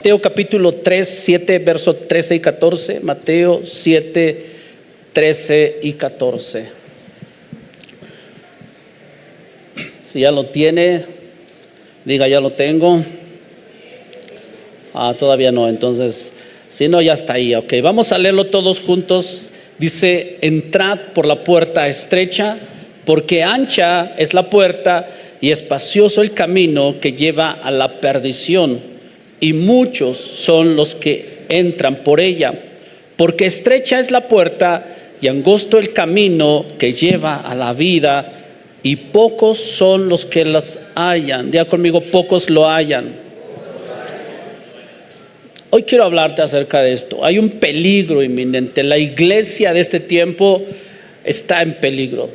Mateo capítulo 3, 7, versos 13 y 14. Mateo 7, 13 y 14. Si ya lo tiene, diga ya lo tengo. Todavía no, entonces, si no, ya está ahí. Ok, vamos a leerlo todos juntos. Dice: entrad por la puerta estrecha, porque ancha es la puerta y espacioso el camino que lleva a la perdición, y muchos son los que entran por ella. Porque estrecha es la puerta y angosto el camino que lleva a la vida, y pocos son los que las hallan. Diga conmigo: pocos lo hallan. Hoy quiero hablarte acerca de esto. Hay un peligro inminente. La iglesia de este tiempo está en peligro.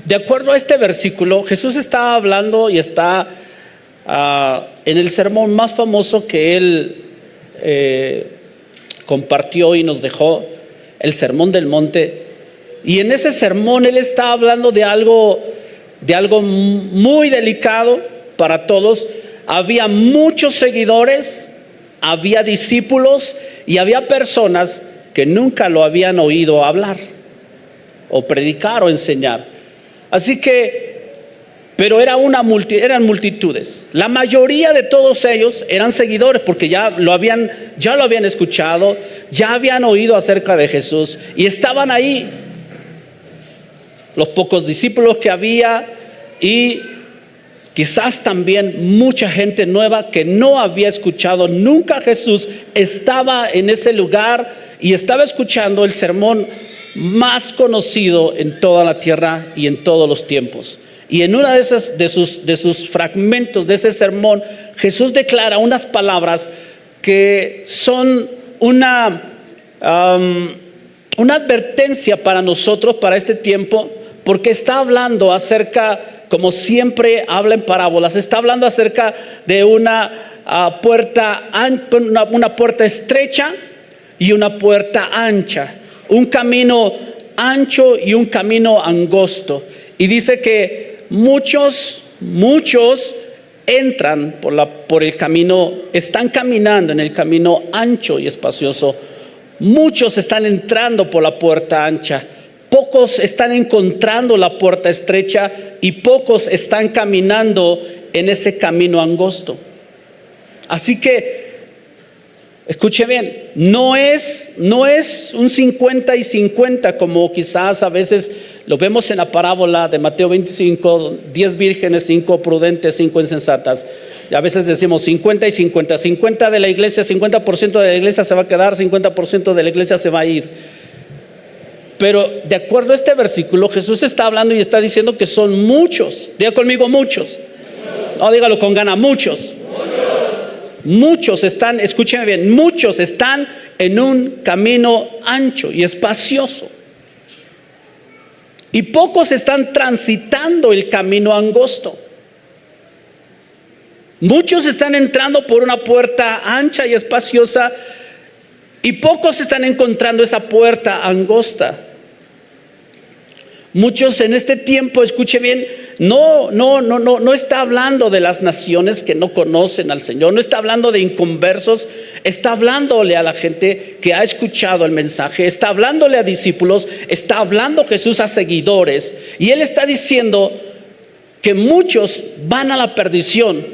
De acuerdo a este versículo, Jesús estaba hablando y está en el sermón más famoso que él compartió y nos dejó, el Sermón del Monte. Y en ese sermón él está hablando de algo muy delicado para todos. Había muchos seguidores, había discípulos y había personas que nunca lo habían oído hablar o predicar o enseñar. Así que, pero eran multitudes. La mayoría de todos ellos eran seguidores porque ya lo habían escuchado, ya habían oído acerca de Jesús y estaban ahí. Los pocos discípulos que había, y quizás también mucha gente nueva que no había escuchado nunca a Jesús, estaba en ese lugar y estaba escuchando el sermón más conocido en toda la tierra y en todos los tiempos. Y en una de sus fragmentos de ese sermón, Jesús declara unas palabras que son una advertencia para nosotros, para este tiempo, porque está hablando acerca, como siempre habla en parábolas, está hablando acerca de una puerta estrecha y una puerta ancha, un camino ancho y un camino angosto. Y dice que muchos entran por el camino, están caminando en el camino ancho y espacioso. Muchos están entrando por la puerta ancha. Pocos están encontrando la puerta estrecha y pocos están caminando en ese camino angosto. Así que, escuche bien, no es un 50 y 50 como quizás a veces lo vemos en la parábola de Mateo 25, 10 vírgenes, 5 prudentes, 5 insensatas. Y a veces decimos 50 y 50, 50 de la iglesia, 50% de la iglesia se va a quedar, 50% de la iglesia se va a ir. Pero de acuerdo a este versículo, Jesús está hablando y está diciendo que son muchos. Diga conmigo: muchos. No, dígalo con ganas: muchos. Muchos están, escúcheme bien, muchos están en un camino ancho y espacioso. Y pocos están transitando el camino angosto. Muchos están entrando por una puerta ancha y espaciosa y pocos están encontrando esa puerta angosta. Muchos en este tiempo, escuche bien, no está hablando de las naciones que no conocen al Señor, no está hablando de inconversos, está hablándole a la gente que ha escuchado el mensaje, está hablándole a discípulos, está hablando Jesús a seguidores, y Él está diciendo que muchos van a la perdición,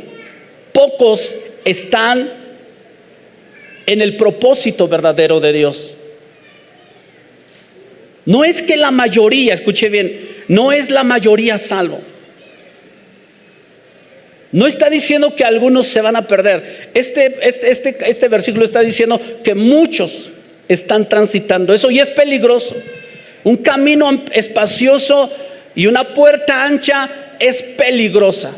pocos están en el propósito verdadero de Dios. No es que la mayoría, escuche bien, no es la mayoría salvo. No está diciendo que algunos se van a perder. Este versículo está diciendo que muchos están transitando eso, y es peligroso. Un camino espacioso y una puerta ancha es peligrosa.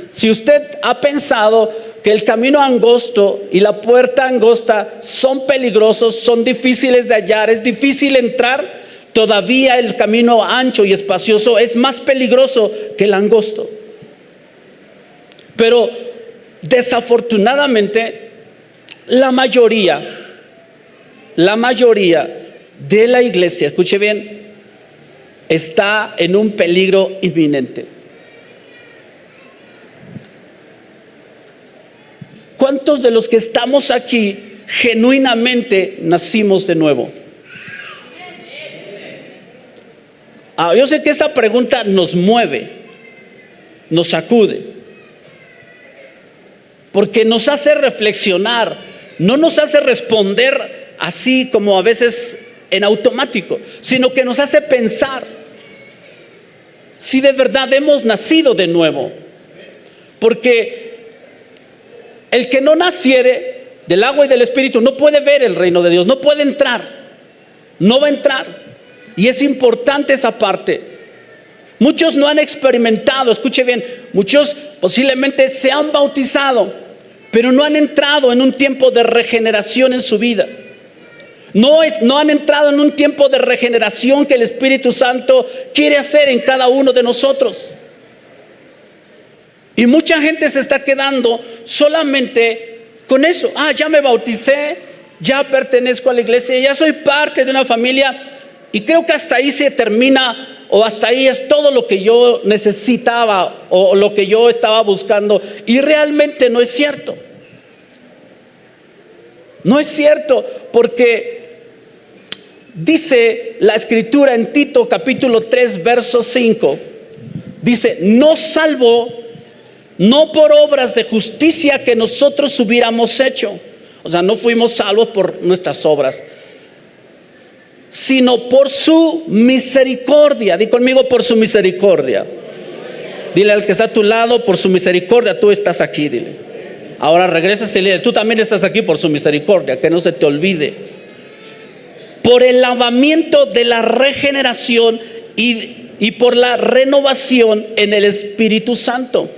Si usted ha pensado que el camino angosto y la puerta angosta son peligrosos, son difíciles de hallar, es difícil entrar, todavía el camino ancho y espacioso es más peligroso que el angosto. Pero desafortunadamente la mayoría de la iglesia, escuche bien, está en un peligro inminente. ¿cuántos de los que estamos aquí genuinamente nacimos de nuevo? Yo sé que esa pregunta nos mueve, nos sacude, porque nos hace reflexionar, no nos hace responder así como a veces en automático, sino que nos hace pensar si de verdad hemos nacido de nuevo. Porque el que no naciere del agua y del Espíritu no puede ver el reino de Dios, no puede entrar, no va a entrar. Y es importante esa parte. Muchos no han experimentado, escuche bien, muchos posiblemente se han bautizado, pero no han entrado en un tiempo de regeneración en su vida. No han entrado en un tiempo de regeneración que el Espíritu Santo quiere hacer en cada uno de nosotros. Y mucha gente se está quedando solamente con eso. Ya me bauticé, ya pertenezco a la iglesia, ya soy parte de una familia. Y creo que hasta ahí se termina, o hasta ahí es todo lo que yo necesitaba o lo que yo estaba buscando. Y realmente no es cierto. No es cierto, porque dice la Escritura en Tito capítulo 3 verso 5, dice: nos salvó no por obras de justicia que nosotros hubiéramos hecho. O sea, no fuimos salvos por nuestras obras, sino por su misericordia. Di conmigo: por su misericordia. Dile al que está a tu lado: por su misericordia tú estás aquí. Dile. Ahora regresas y dile: tú también estás aquí por su misericordia, que no se te olvide. Por el lavamiento de la regeneración y por la renovación en el Espíritu Santo.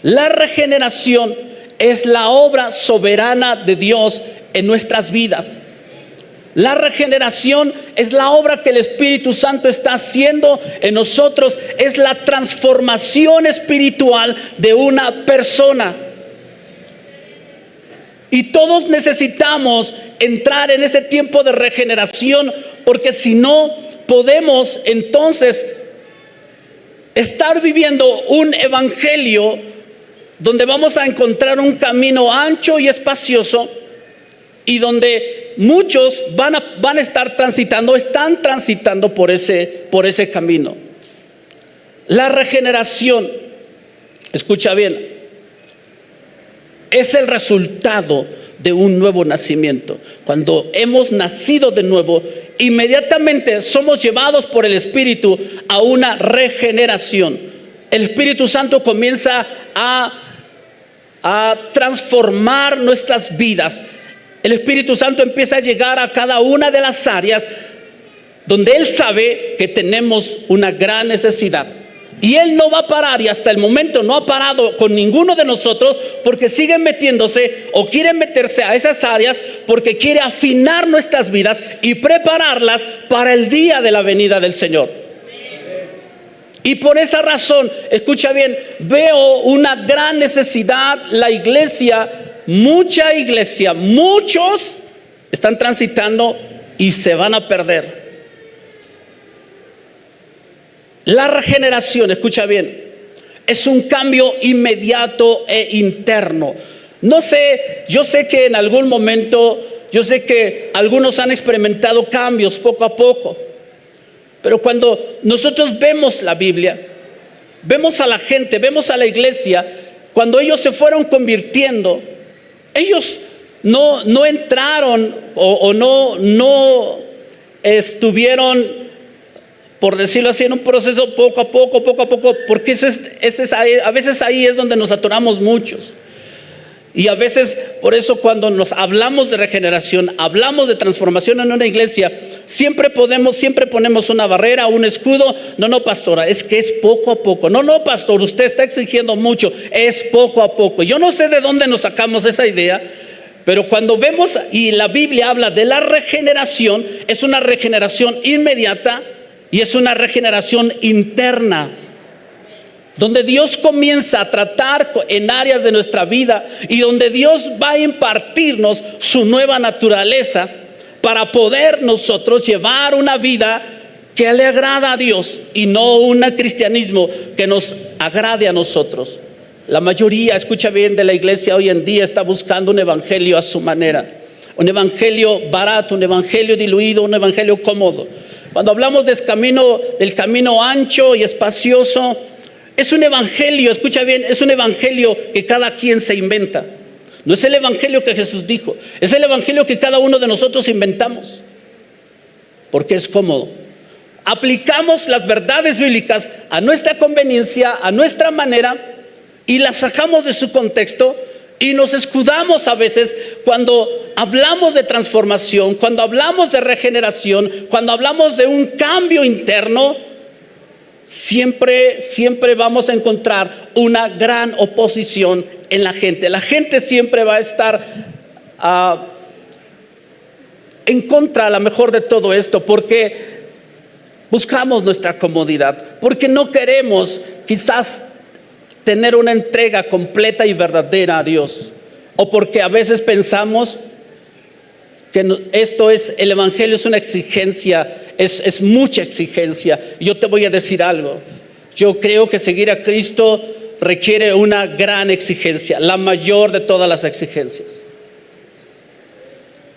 La regeneración es la obra soberana de Dios en nuestras vidas. La regeneración es la obra que el Espíritu Santo está haciendo en nosotros. Es la transformación espiritual de una persona. Y todos necesitamos entrar en ese tiempo de regeneración, porque si no, podemos entonces estar viviendo un evangelio donde vamos a encontrar un camino ancho y espacioso, y donde muchos van a estar transitando, están transitando por ese camino. La regeneración, escucha bien, es el resultado de un nuevo nacimiento. Cuando hemos nacido de nuevo, inmediatamente somos llevados por el Espíritu a una regeneración. El Espíritu Santo comienza a transformar nuestras vidas. El Espíritu Santo empieza a llegar a cada una de las áreas donde Él sabe que tenemos una gran necesidad. Y Él no va a parar, y hasta el momento no ha parado con ninguno de nosotros, porque siguen metiéndose o quieren meterse a esas áreas, porque quiere afinar nuestras vidas y prepararlas para el día de la venida del Señor. Y por esa razón, escucha bien, veo una gran necesidad. La iglesia, mucha iglesia, muchos están transitando y se van a perder. La regeneración, escucha bien, es un cambio inmediato e interno. No sé, yo sé que en algún momento, yo sé que algunos han experimentado cambios poco a poco, pero cuando nosotros vemos la Biblia, vemos a la gente, vemos a la iglesia, cuando ellos se fueron convirtiendo, ellos no entraron o no estuvieron, por decirlo así, en un proceso poco a poco, porque a veces ahí es donde nos atoramos muchos. Y a veces, por eso, cuando nos hablamos de regeneración, hablamos de transformación en una iglesia, siempre ponemos una barrera, un escudo. No, pastora, es que es poco a poco. No, pastor, usted está exigiendo mucho, es poco a poco. Yo no sé de dónde nos sacamos esa idea, pero cuando vemos y la Biblia habla de la regeneración, es una regeneración inmediata y es una regeneración interna, donde Dios comienza a tratar en áreas de nuestra vida y donde Dios va a impartirnos su nueva naturaleza para poder nosotros llevar una vida que le agrada a Dios y no un cristianismo que nos agrade a nosotros. La mayoría, escucha bien, de la iglesia hoy en día está buscando un evangelio a su manera. Un evangelio barato, un evangelio diluido, un evangelio cómodo. Cuando hablamos del camino ancho y espacioso, es un evangelio, escucha bien, es un evangelio que cada quien se inventa. No es el evangelio que Jesús dijo, es el evangelio que cada uno de nosotros inventamos. Porque es cómodo. Aplicamos las verdades bíblicas a nuestra conveniencia, a nuestra manera, y las sacamos de su contexto y nos escudamos a veces cuando hablamos de transformación, cuando hablamos de regeneración, cuando hablamos de un cambio interno. Siempre vamos a encontrar una gran oposición en la gente. La gente siempre va a estar en contra, a lo mejor, de todo esto, porque buscamos nuestra comodidad, porque no queremos quizás tener una entrega completa y verdadera a Dios, o porque a veces pensamos que el evangelio es una exigencia, es mucha exigencia. Yo te voy a decir algo, yo creo que seguir a Cristo requiere una gran exigencia, la mayor de todas las exigencias.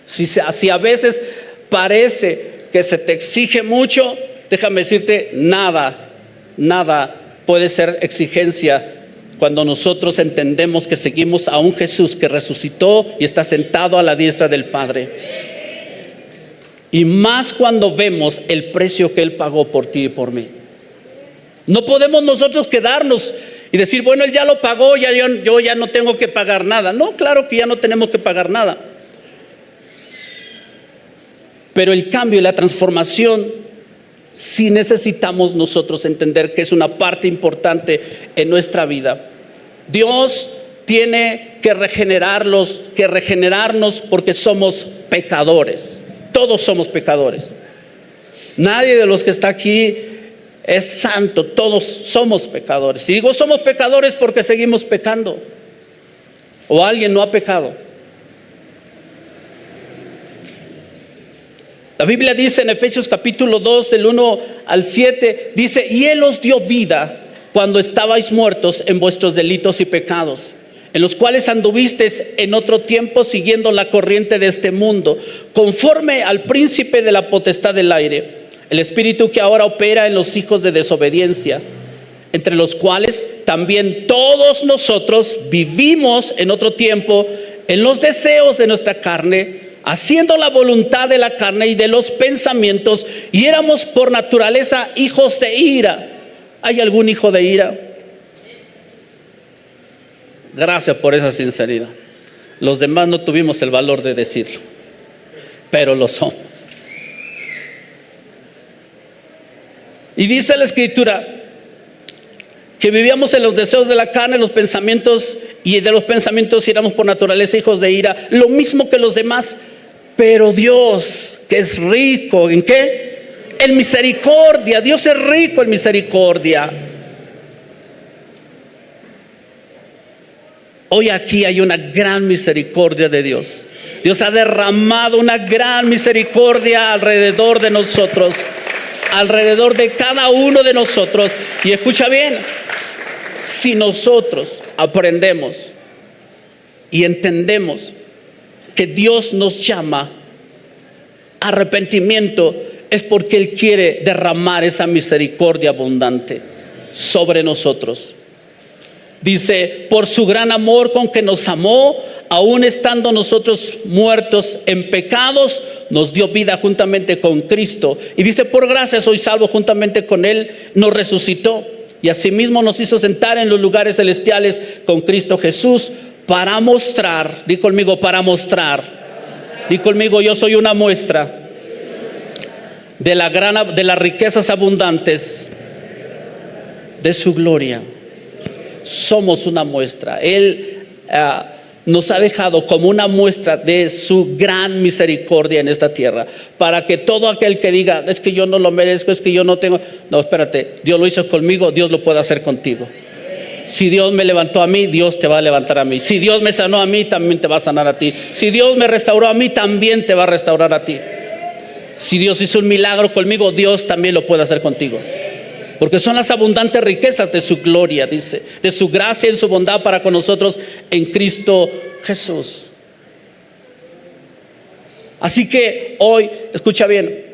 Si a veces parece que se te exige mucho, déjame decirte, nada puede ser exigencia cuando nosotros entendemos que seguimos a un Jesús que resucitó y está sentado a la diestra del Padre. Y más cuando vemos el precio que Él pagó por ti y por mí. No podemos nosotros quedarnos y decir, bueno, Él ya lo pagó, yo ya no tengo que pagar nada. No, claro que ya no tenemos que pagar nada. Pero el cambio y la transformación, sí necesitamos nosotros entender que es una parte importante en nuestra vida. Dios tiene que regenerarnos porque somos pecadores. Todos somos pecadores. Nadie de los que está aquí es santo. Todos somos pecadores. Y digo somos pecadores porque seguimos pecando. O alguien no ha pecado. La Biblia dice en Efesios capítulo 2 del 1 al 7, dice, y Él os dio vida cuando estabais muertos en vuestros delitos y pecados, en los cuales anduvisteis en otro tiempo siguiendo la corriente de este mundo, conforme al príncipe de la potestad del aire, el espíritu que ahora opera en los hijos de desobediencia, entre los cuales también todos nosotros vivimos en otro tiempo en los deseos de nuestra carne, haciendo la voluntad de la carne y de los pensamientos, y éramos por naturaleza hijos de ira. ¿Hay algún hijo de ira? Gracias por esa sinceridad. Los demás no tuvimos el valor de decirlo, pero lo somos. Y dice la Escritura que vivíamos en los deseos de la carne, los pensamientos, y de los pensamientos éramos por naturaleza hijos de ira, lo mismo que los demás. Pero Dios, que es rico, ¿en qué? En misericordia. Dios es rico en misericordia. Hoy aquí hay una gran misericordia de Dios. Dios ha derramado una gran misericordia alrededor de nosotros, alrededor de cada uno de nosotros. Y escucha bien, si nosotros aprendemos y entendemos que Dios nos llama a arrepentimiento, es porque Él quiere derramar esa misericordia abundante sobre nosotros. Dice, por su gran amor con que nos amó, aun estando nosotros muertos en pecados, nos dio vida juntamente con Cristo. Y dice, por gracia soy salvo, juntamente con Él nos resucitó. Y asimismo nos hizo sentar en los lugares celestiales con Cristo Jesús, para mostrar, di conmigo, para mostrar. Di conmigo, yo soy una muestra de las riquezas abundantes de su gloria. Somos una muestra. Él nos ha dejado como una muestra de su gran misericordia en esta tierra, para que todo aquel que diga, es que yo no lo merezco, es que yo no tengo, no, espérate, Dios lo hizo conmigo, Dios lo puede hacer contigo. Si Dios me levantó a mí, Dios te va a levantar a mí. Si Dios me sanó a mí, también te va a sanar a ti. Si Dios me restauró a mí, también te va a restaurar a ti. Si Dios hizo un milagro conmigo, Dios también lo puede hacer contigo. porque son las abundantes riquezas de su gloria, dice, de su gracia y su bondad para con nosotros en Cristo Jesús. Así que hoy, escucha bien,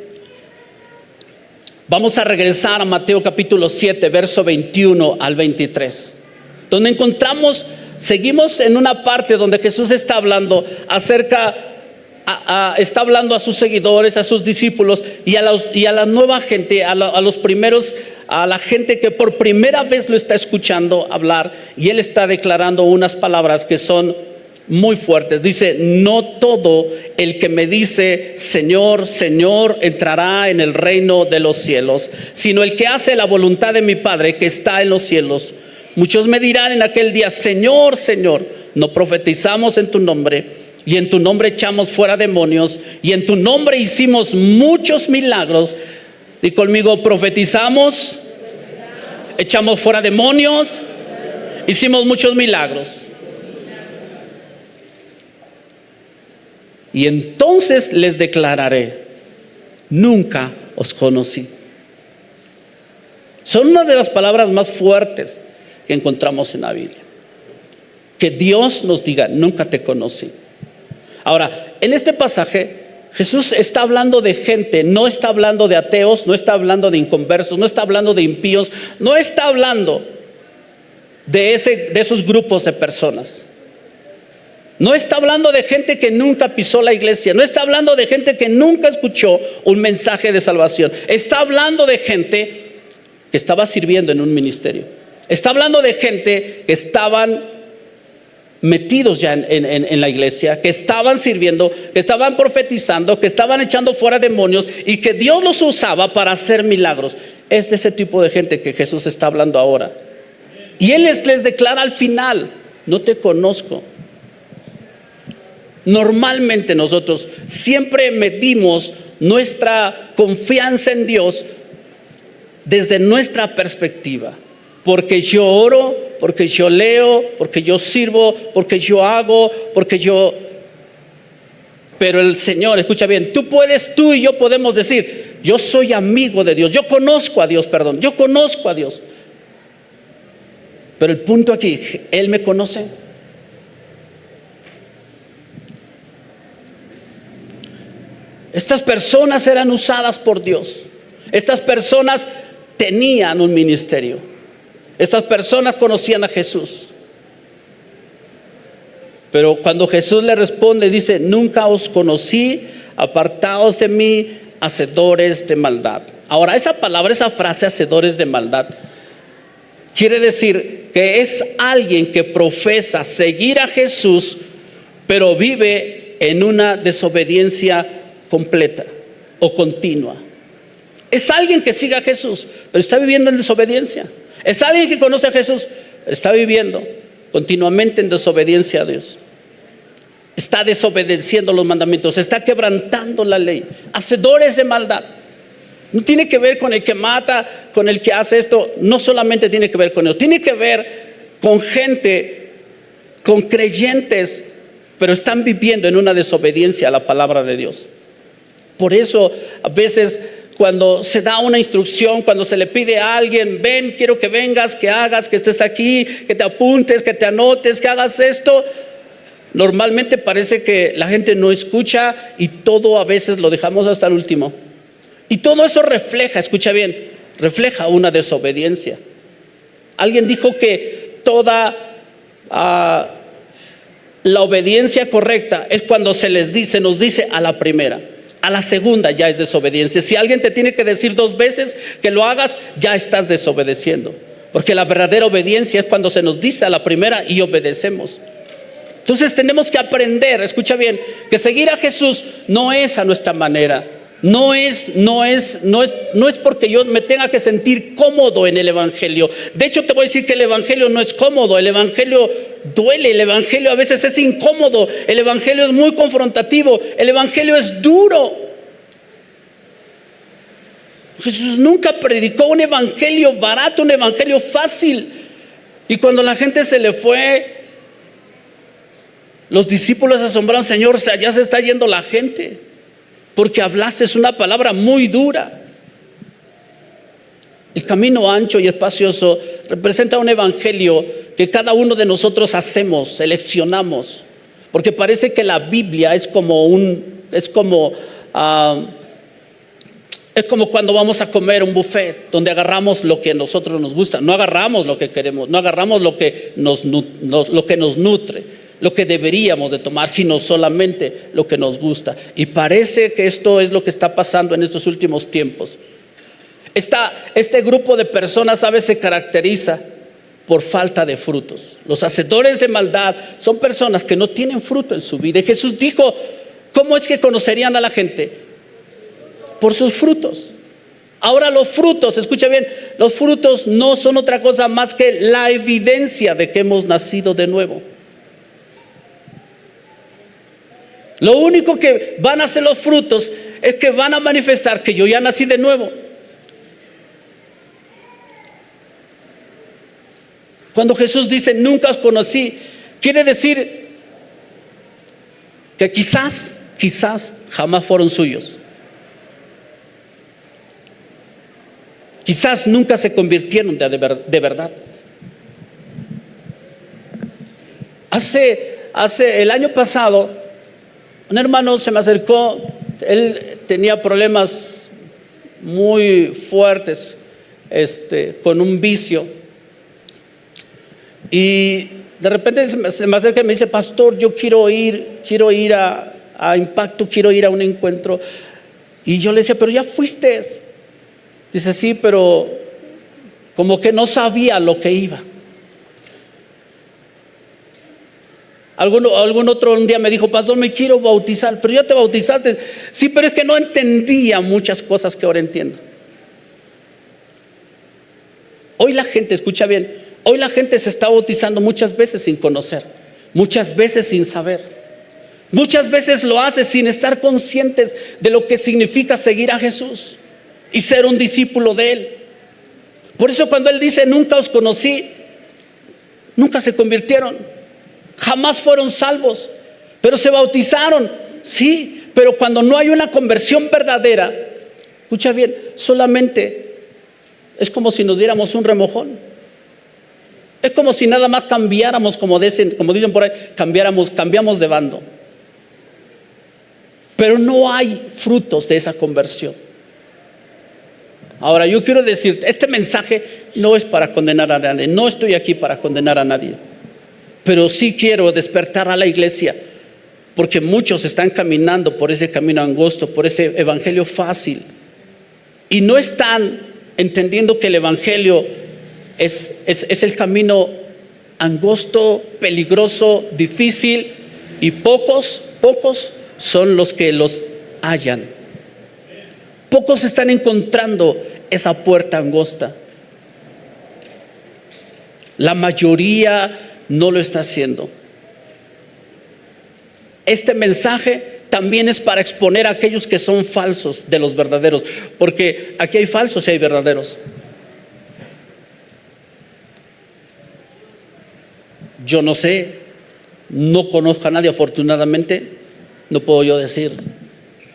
vamos a regresar a Mateo capítulo 7, verso 21 al 23, donde seguimos en una parte donde Jesús está hablando está hablando a sus seguidores, a sus discípulos y a la nueva gente, a la gente que por primera vez lo está escuchando hablar, y él está declarando unas palabras que son muy fuertes. Dice: no todo el que me dice Señor, Señor, entrará en el reino de los cielos, sino el que hace la voluntad de mi Padre que está en los cielos. Muchos me dirán en aquel día: Señor, Señor, ¿no profetizamos en tu nombre? Y en tu nombre echamos fuera demonios, y en tu nombre hicimos muchos milagros. Di conmigo: profetizamos, echamos fuera demonios, hicimos muchos milagros. Y entonces les declararé: nunca os conocí. Son una de las palabras más fuertes que encontramos en la Biblia. Que Dios nos diga: nunca te conocí. Ahora, en este pasaje Jesús está hablando de gente, no está hablando de ateos, no está hablando de inconversos, no está hablando de impíos, no está hablando de esos grupos de personas. No está hablando de gente que nunca pisó la iglesia, no está hablando de gente que nunca escuchó un mensaje de salvación. Está hablando de gente que estaba sirviendo en un ministerio. Está hablando de gente que estaban metidos ya en la iglesia, que estaban sirviendo, que estaban profetizando, que estaban echando fuera demonios, y que Dios los usaba para hacer milagros. Es de ese tipo de gente que Jesús está hablando ahora. Y Él les declara al final: no te conozco. Normalmente nosotros siempre medimos nuestra confianza en Dios desde nuestra perspectiva. Porque yo oro, porque yo leo, porque yo sirvo, porque yo hago, Pero el Señor, escucha bien, tú y yo podemos decir: yo soy amigo de Dios, yo conozco a Dios. Pero el punto aquí, Él me conoce. Estas personas eran usadas por Dios. Estas personas tenían un ministerio. Estas personas conocían a Jesús. Pero cuando Jesús le responde, dice: nunca os conocí, apartaos de mí, hacedores de maldad. Ahora, esa frase, hacedores de maldad, quiere decir que es alguien que profesa seguir a Jesús, pero vive en una desobediencia completa o continua. Es alguien que sigue a Jesús, pero está viviendo en desobediencia. Es alguien que conoce a Jesús, está viviendo continuamente en desobediencia a Dios. Está desobedeciendo los mandamientos, está quebrantando la ley. Hacedores de maldad. No tiene que ver con el que mata, con el que hace esto. No solamente tiene que ver con ellos, tiene que ver con gente, con creyentes, pero están viviendo en una desobediencia a la palabra de Dios. Por eso a veces, cuando se da una instrucción, cuando se le pide a alguien: ven, quiero que vengas, que hagas, que estés aquí, que te apuntes, que te anotes, que hagas esto, normalmente parece que la gente no escucha, y todo a veces lo dejamos hasta el último. Y todo eso refleja, escucha bien, refleja una desobediencia. Alguien dijo que toda la obediencia correcta es cuando nos dice a la primera. A la segunda ya es desobediencia. Si alguien te tiene que decir 2 veces que lo hagas, ya estás desobedeciendo. Porque la verdadera obediencia es cuando se nos dice a la primera y obedecemos. Entonces tenemos que aprender, escucha bien, que seguir a Jesús no es a nuestra manera. No es porque yo me tenga que sentir cómodo en el evangelio. De hecho, te voy a decir que el evangelio no es cómodo. El evangelio duele, el evangelio a veces es incómodo, el evangelio es muy confrontativo, el evangelio es duro. Jesús nunca predicó un evangelio barato, un evangelio fácil. Y cuando la gente se le fue, los discípulos se asombraron: Señor, ya se está yendo la gente, porque hablaste una palabra muy dura. El camino ancho y espacioso representa un evangelio que cada uno de nosotros hacemos, seleccionamos, porque parece que la Biblia es como es como cuando vamos a comer un buffet, donde agarramos lo que a nosotros nos gusta, no agarramos lo que queremos, no agarramos lo que nos nutre, lo que deberíamos de tomar, sino solamente lo que nos gusta. Y parece que esto es lo que está pasando en estos últimos tiempos. Este grupo de personas a veces se caracteriza por falta de frutos. Los hacedores de maldad son personas que no tienen fruto en su vida. Y Jesús dijo, ¿cómo es que conocerían a la gente? Por sus frutos. Ahora los frutos, escucha bien, los frutos no son otra cosa más que la evidencia de que hemos nacido de nuevo. Lo único que van a hacer los frutos es que van a manifestar que yo ya nací de nuevo. Cuando Jesús dice nunca os conocí, quiere decir que quizás jamás fueron suyos. Quizás nunca se convirtieron de verdad. Hace el año pasado, un hermano se me acercó. Él tenía problemas muy fuertes con un vicio. Y de repente se me acerca y me dice, pastor, yo quiero ir a Impacto, quiero ir a un encuentro. Y yo le decía, pero ya fuiste. Dice, sí, pero como que no sabía lo que iba. Algún otro un día me dijo, pastor, me quiero bautizar. Pero ya te bautizaste. Sí, pero es que no entendía muchas cosas que ahora entiendo. Hoy la gente, escucha bien, hoy la gente se está bautizando muchas veces sin conocer, muchas veces sin saber, muchas veces lo hace sin estar conscientes de lo que significa seguir a Jesús y ser un discípulo de Él. Por eso cuando Él dice nunca os conocí, nunca se convirtieron, jamás fueron salvos, pero se bautizaron, sí, pero cuando no hay una conversión verdadera, escucha bien, solamente es como si nos diéramos un remojón. Es como si nada más cambiáramos, como dicen por ahí, cambiamos de bando. Pero no hay frutos de esa conversión. Ahora yo quiero decir, este mensaje no es para condenar a nadie, no estoy aquí para condenar a nadie, pero sí quiero despertar a la iglesia, porque muchos están caminando por ese camino angosto, por ese evangelio fácil, y no están entendiendo que el evangelio es el camino angosto, peligroso, difícil, y pocos son los que los hallan. Pocos están encontrando esa puerta angosta. La mayoría no lo está haciendo. Este mensaje también es para exponer a aquellos que son falsos de los verdaderos, porque aquí hay falsos y hay verdaderos. Yo no sé, no conozco a nadie, afortunadamente, no puedo yo decir,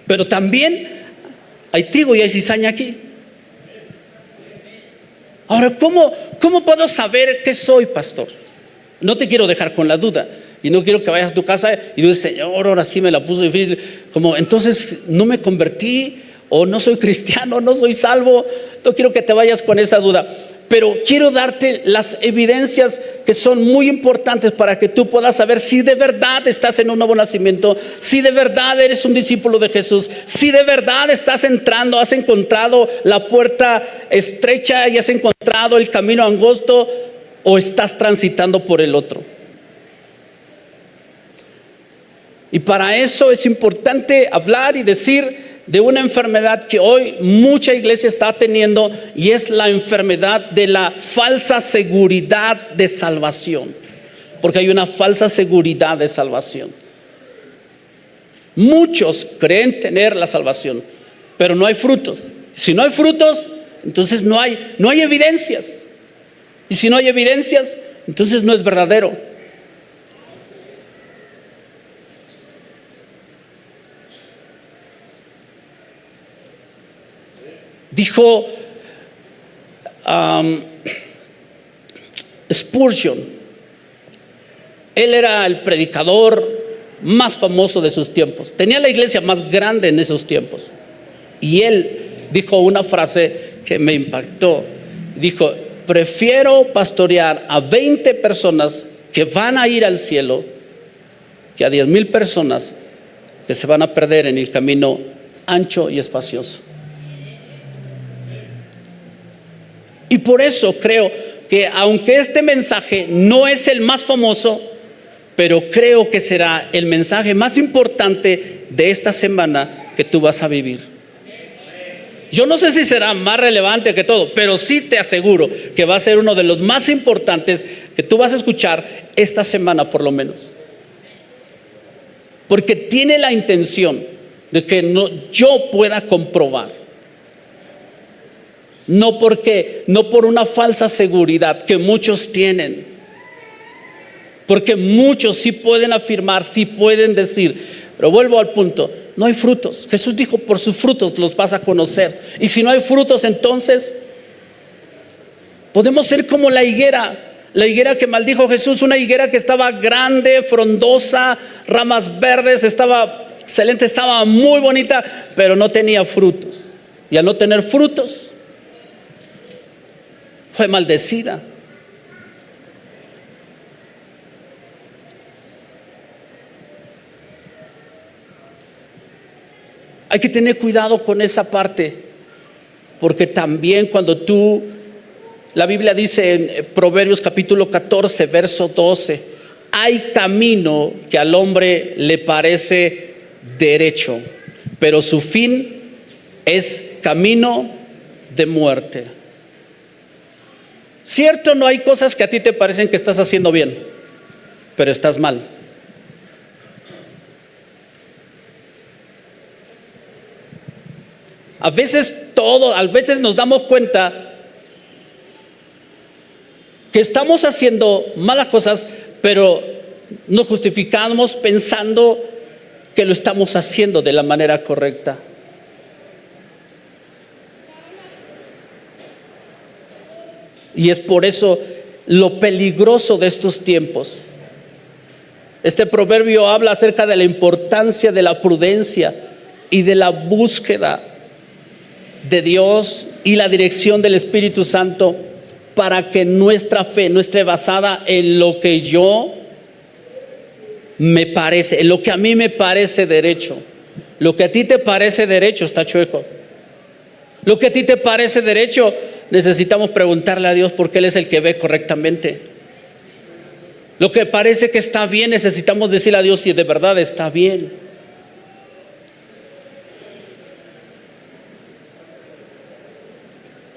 pero también hay trigo y hay cizaña aquí. Ahora, ¿cómo puedo saber qué soy, pastor? No te quiero dejar con la duda, y no quiero que vayas a tu casa y dices, Señor, ahora sí me la puso difícil, como entonces no me convertí, o no soy cristiano, no soy salvo. No quiero que te vayas con esa duda, pero quiero darte las evidencias que son muy importantes para que tú puedas saber si de verdad estás en un nuevo nacimiento, si de verdad eres un discípulo de Jesús, si de verdad estás entrando, has encontrado la puerta estrecha y has encontrado el camino angosto, o estás transitando por el otro. Y para eso es importante hablar y decir de una enfermedad que hoy mucha iglesia está teniendo, y es la enfermedad de la falsa seguridad de salvación. Porque hay una falsa seguridad de salvación. Muchos creen tener la salvación, pero no hay frutos. Si no hay frutos, entonces no hay evidencias. Y si no hay evidencias, entonces no es verdadero. Dijo Spurgeon. Él era el predicador más famoso de sus tiempos. Tenía la iglesia más grande en esos tiempos. Y él dijo una frase que me impactó. Dijo: prefiero pastorear a 20 personas que van a ir al cielo que a 10,000 personas que se van a perder en el camino ancho y espacioso. Y por eso creo que aunque este mensaje no es el más famoso, pero creo que será el mensaje más importante de esta semana que tú vas a vivir. Yo no sé si será más relevante que todo, pero sí te aseguro que va a ser uno de los más importantes que tú vas a escuchar esta semana por lo menos. Porque tiene la intención de que yo pueda comprobar. No por una falsa seguridad que muchos tienen. Porque muchos sí pueden afirmar, sí pueden decir, pero vuelvo al punto, no hay frutos. Jesús dijo: por sus frutos los vas a conocer. Y si no hay frutos, entonces podemos ser como la higuera que maldijo Jesús, una higuera que estaba grande, frondosa, ramas verdes, estaba excelente, estaba muy bonita, pero no tenía frutos. Y al no tener frutos, fue maldecida. Hay que tener cuidado con esa parte, porque también la Biblia dice en Proverbios capítulo 14, verso 12, hay camino que al hombre le parece derecho, pero su fin es camino de muerte. Cierto, no hay cosas que a ti te parecen que estás haciendo bien, pero estás mal. A veces nos damos cuenta que estamos haciendo malas cosas, pero nos justificamos pensando que lo estamos haciendo de la manera correcta. Y es por eso lo peligroso de estos tiempos. Este proverbio habla acerca de la importancia de la prudencia y de la búsqueda de Dios y la dirección del Espíritu Santo para que nuestra fe no esté basada en lo que en lo que a mí me parece derecho. Lo que a ti te parece derecho está chueco. Lo que a ti te parece derecho, necesitamos preguntarle a Dios, porque Él es el que ve correctamente. Lo que parece que está bien, necesitamos decirle a Dios si de verdad está bien.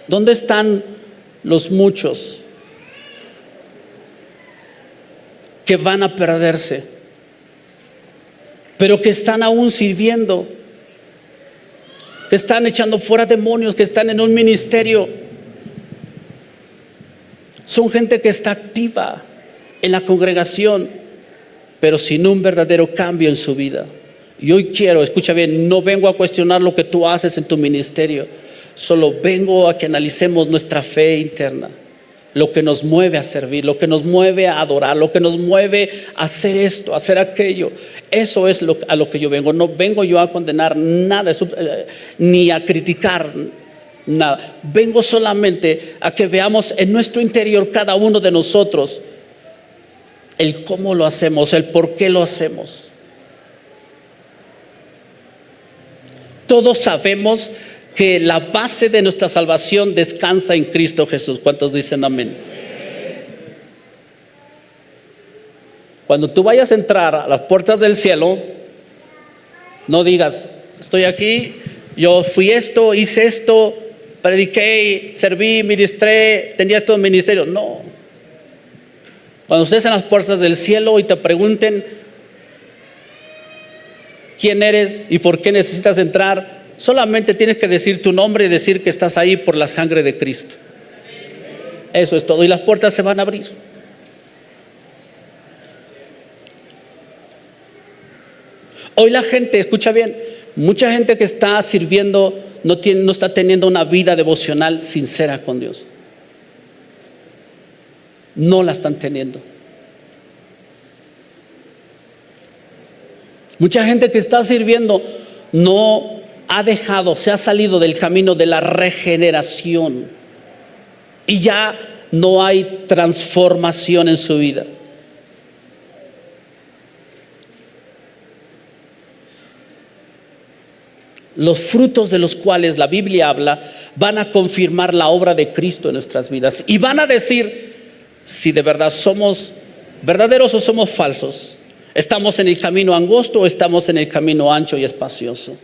¿Dónde están los muchos que van a perderse, pero que están aún sirviendo, que están echando fuera demonios, que están en un ministerio? Son gente que está activa en la congregación, pero sin un verdadero cambio en su vida. Y hoy escucha bien, no vengo a cuestionar lo que tú haces en tu ministerio. Solo vengo a que analicemos nuestra fe interna, lo que nos mueve a servir, lo que nos mueve a adorar, lo que nos mueve a hacer esto, a hacer aquello. Eso es a lo que yo vengo. No vengo yo a condenar nada, ni a criticar nada. Vengo solamente a que veamos en nuestro interior, cada uno de nosotros, el cómo lo hacemos, el por qué lo hacemos. Todos sabemos que la base de nuestra salvación descansa en Cristo Jesús. ¿Cuántos dicen amén? Cuando tú vayas a entrar a las puertas del cielo, no digas: estoy aquí, yo fui esto, hice esto, prediqué, serví, ministré, tenía estos ministerios. No. Cuando estés en las puertas del cielo y te pregunten quién eres y por qué necesitas entrar, solamente tienes que decir tu nombre y decir que estás ahí por la sangre de Cristo. Eso es todo, y las puertas se van a abrir. Hoy la gente, escucha bien, mucha gente que está sirviendo no está teniendo una vida devocional sincera con Dios. no la están teniendo. Mucha gente que está sirviendo no ha dejado, se ha salido del camino de la regeneración y ya no hay transformación en su vida. Los frutos de los cuales la Biblia habla van a confirmar la obra de Cristo en nuestras vidas y van a decir si de verdad somos verdaderos o somos falsos. ¿Estamos en el camino angosto o estamos en el camino ancho y espacioso?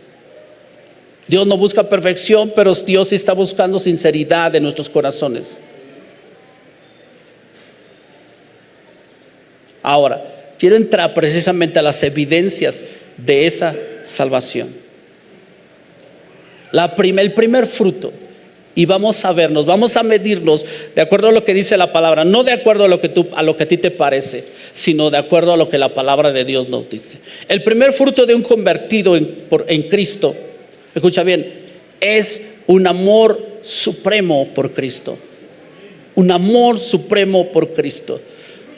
Dios no busca perfección, pero Dios sí está buscando sinceridad en nuestros corazones. Ahora, quiero entrar precisamente a las evidencias de esa salvación. El primer fruto, y vamos a vernos, vamos a medirnos de acuerdo a lo que dice la palabra, no de acuerdo a lo que a ti te parece, sino de acuerdo a lo que la palabra de Dios nos dice. El primer fruto de un convertido en Cristo, escucha bien, es un amor supremo por Cristo. Un amor supremo por Cristo.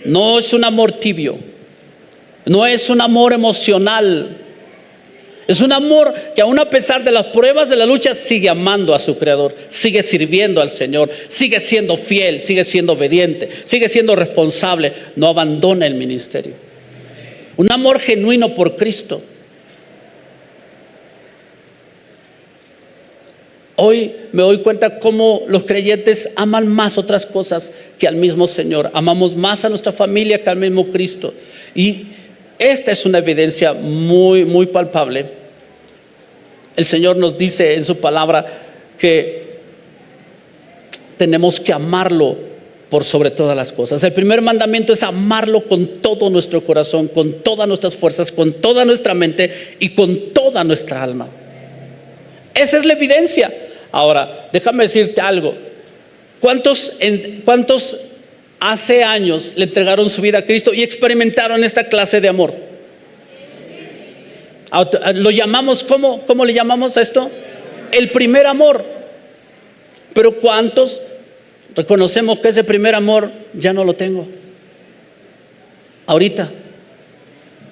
No es un amor tibio, no es un amor emocional. Es un amor que aún a pesar de las pruebas de la lucha sigue amando a su Creador, sigue sirviendo al Señor, sigue siendo fiel, sigue siendo obediente, sigue siendo responsable, no abandona el ministerio. Un amor genuino por Cristo. Hoy me doy cuenta cómo los creyentes aman más otras cosas que al mismo Señor. Amamos más a nuestra familia que al mismo Cristo. Y esta es una evidencia muy, muy palpable. El Señor nos dice en su palabra que tenemos que amarlo por sobre todas las cosas. El primer mandamiento es amarlo con todo nuestro corazón, con todas nuestras fuerzas, con toda nuestra mente y con toda nuestra alma. Esa es la evidencia. Ahora, déjame decirte algo. ¿Cuántos hace años le entregaron su vida a Cristo y experimentaron esta clase de amor? Lo llamamos, ¿cómo le llamamos a esto? El primer amor. Pero ¿cuántos reconocemos que ese primer amor ya no lo tengo? Ahorita.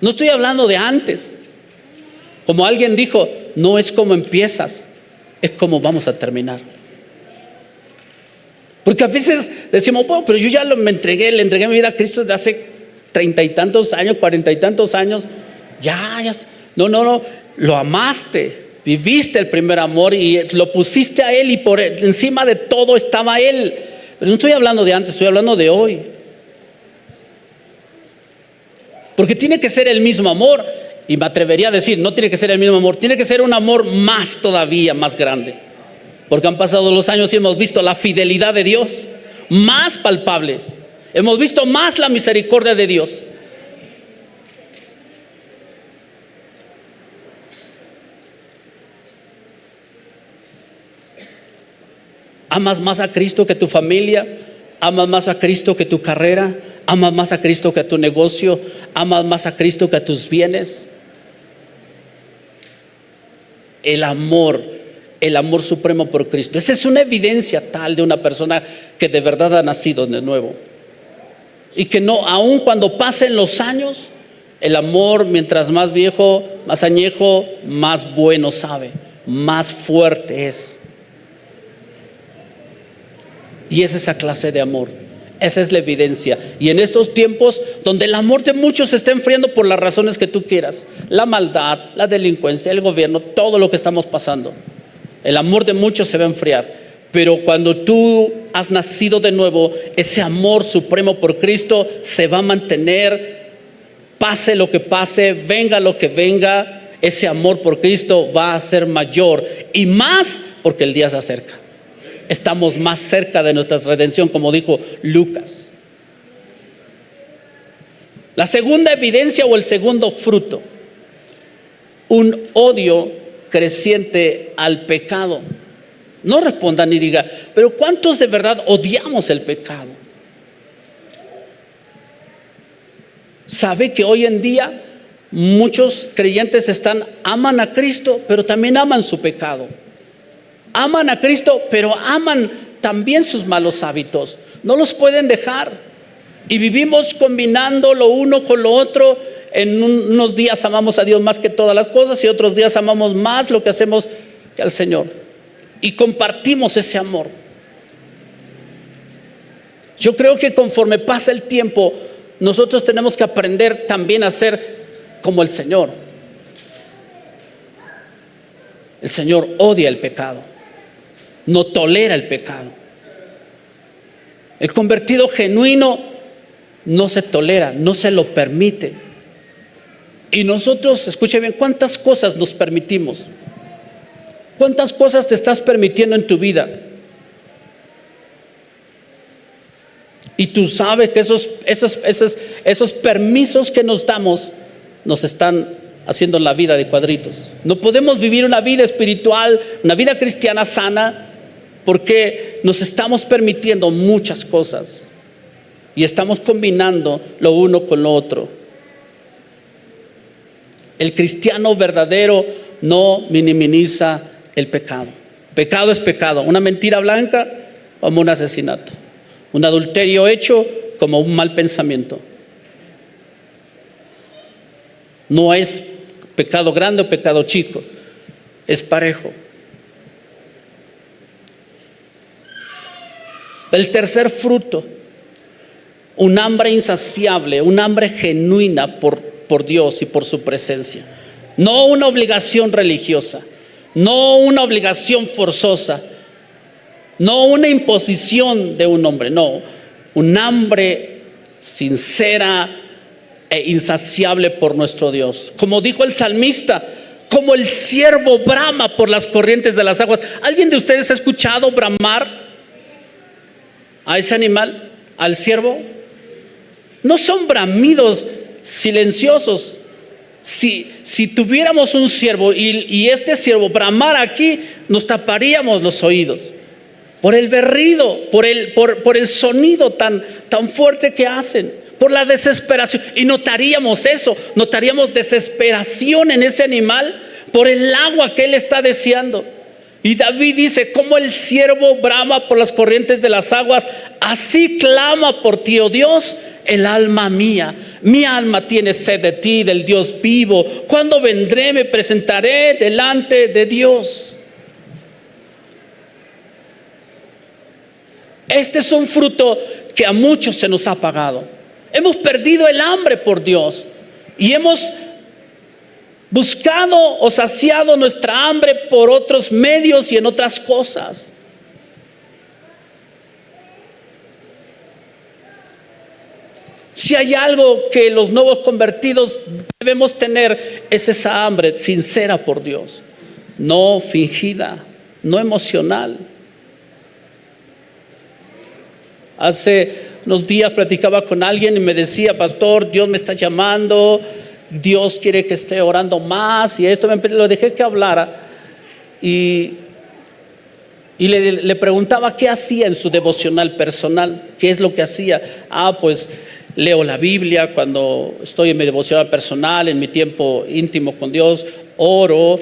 No estoy hablando de antes. Como alguien dijo, no es como empiezas, es como vamos a terminar. Porque a veces decimos, bueno, pero yo ya le entregué mi vida a Cristo desde hace 30 y tantos años, 40 y tantos años. Ya. No, lo amaste, viviste el primer amor y lo pusiste a Él y por encima de todo estaba Él. Pero no estoy hablando de antes, estoy hablando de hoy. Porque tiene que ser el mismo amor, y me atrevería a decir, no tiene que ser el mismo amor, tiene que ser un amor más todavía, más grande. Porque han pasado los años y hemos visto la fidelidad de Dios más palpable. Hemos visto más la misericordia de Dios. ¿Amas más a Cristo que tu familia? ¿Amas más a Cristo que tu carrera? ¿Amas más a Cristo que a tu negocio? ¿Amas más a Cristo que a tus bienes? El amor supremo por Cristo. Esa es una evidencia tal de una persona que de verdad ha nacido de nuevo. Y que no, aun cuando pasen los años, el amor, mientras más viejo, más añejo, más bueno sabe, más fuerte es. Y es esa clase de amor. Esa es la evidencia. Y en estos tiempos donde el amor de muchos se está enfriando por las razones que tú quieras, la maldad, la delincuencia, el gobierno, todo lo que estamos pasando, el amor de muchos se va a enfriar. Pero cuando tú has nacido de nuevo, ese amor supremo por Cristo se va a mantener, pase lo que pase, venga lo que venga. Ese amor por Cristo va a ser mayor y más porque el día se acerca. Estamos más cerca de nuestra redención, como dijo Lucas. La segunda evidencia o el segundo fruto, un odio creciente al pecado. No responda ni diga, pero ¿cuántos de verdad odiamos el pecado? ¿Sabe que hoy en día muchos creyentes aman a Cristo, pero también aman su pecado? Aman a Cristo, pero aman también sus malos hábitos. No los pueden dejar. Y vivimos combinando lo uno con lo otro. En unos días amamos a Dios más que todas las cosas y otros días amamos más lo que hacemos que al Señor. Y compartimos ese amor. Yo creo que conforme pasa el tiempo, nosotros tenemos que aprender también a ser como el Señor. El Señor odia el pecado, no tolera el pecado. El convertido genuino no se tolera, no se lo permite. Y nosotros, escuche bien, ¿cuántas cosas nos permitimos? ¿Cuántas cosas te estás permitiendo en tu vida? Y tú sabes que esos permisos que nos damos nos están haciendo la vida de cuadritos. No podemos vivir una vida espiritual, una vida cristiana sana, porque nos estamos permitiendo muchas cosas y estamos combinando lo uno con lo otro. El cristiano verdadero no minimiza el pecado. Pecado es pecado. Una mentira blanca como un asesinato. Un adulterio hecho como un mal pensamiento. No es pecado grande o pecado chico. Es parejo. El tercer fruto, un hambre insaciable, un hambre genuina por Dios y por su presencia. No una obligación religiosa, no una obligación forzosa, no una imposición de un hombre, no, un hambre sincera e insaciable por nuestro Dios. Como dijo el salmista, como el ciervo brama por las corrientes de las aguas. ¿Alguien de ustedes ha escuchado bramar a ese animal, al ciervo? No son bramidos silenciosos. Si tuviéramos un ciervo y este ciervo bramara aquí, nos taparíamos los oídos por el berrido, por el sonido tan fuerte que hacen, por la desesperación. Y notaríamos eso, notaríamos desesperación en ese animal por el agua que él está deseando. Y David dice, como el ciervo brama por las corrientes de las aguas, así clama por ti, oh Dios, el alma mía. Mi alma tiene sed de ti, del Dios vivo. Cuando vendré, me presentaré delante de Dios. Este es un fruto que a muchos se nos ha apagado. Hemos perdido el hambre por Dios y hemos buscado o saciado nuestra hambre por otros medios y en otras cosas. Si hay algo que los nuevos convertidos debemos tener, es esa hambre sincera por Dios, no fingida, no emocional. Hace unos días platicaba con alguien y me decía, pastor, Dios me está llamando, Dios quiere que esté orando más y esto. Lo dejé que hablara y le preguntaba qué hacía en su devocional personal, qué es lo que hacía. Pues leo la Biblia cuando estoy en mi devocional personal, en mi tiempo íntimo con Dios, oro,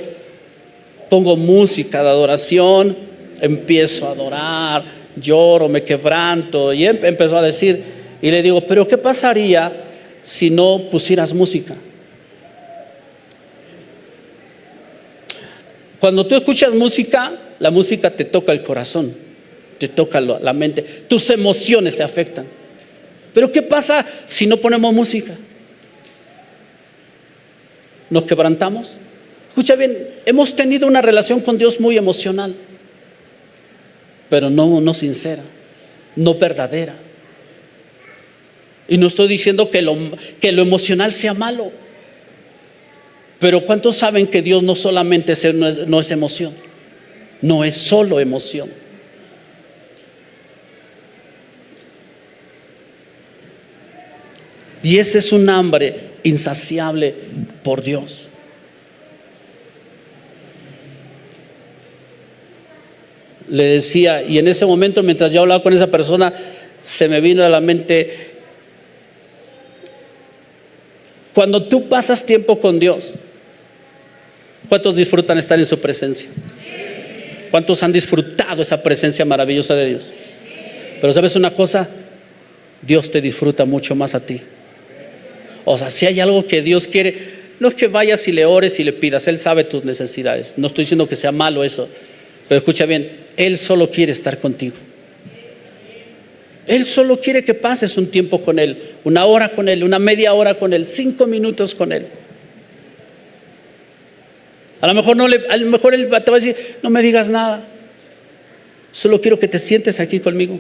pongo música de adoración, empiezo a adorar, lloro, me quebranto. Y empezó a decir, y le digo, pero ¿qué pasaría si no pusieras música? Cuando tú escuchas música, la música te toca el corazón, te toca la mente, tus emociones se afectan. Pero ¿qué pasa si no ponemos música? ¿Nos quebrantamos? Escucha bien, hemos tenido una relación con Dios muy emocional, pero no sincera, no verdadera. Y no estoy diciendo que lo emocional sea malo, pero ¿cuántos saben que Dios no solamente no es emoción? No es solo emoción. Y ese es un hambre insaciable por Dios. Le decía, y en ese momento mientras yo hablaba con esa persona, se me vino a la mente, cuando tú pasas tiempo con Dios, ¿cuántos disfrutan estar en su presencia? ¿Cuántos han disfrutado esa presencia maravillosa de Dios? Pero ¿sabes una cosa? Dios te disfruta mucho más a ti. O sea, si hay algo que Dios quiere, no es que vayas y le ores y le pidas, Él sabe tus necesidades. No estoy diciendo que sea malo eso, pero escucha bien, Él solo quiere estar contigo. Él solo quiere que pases un tiempo con Él, una hora con Él, una media hora con Él, 5 minutos con Él. A lo mejor Él te va a decir, no me digas nada, solo quiero que te sientes aquí conmigo.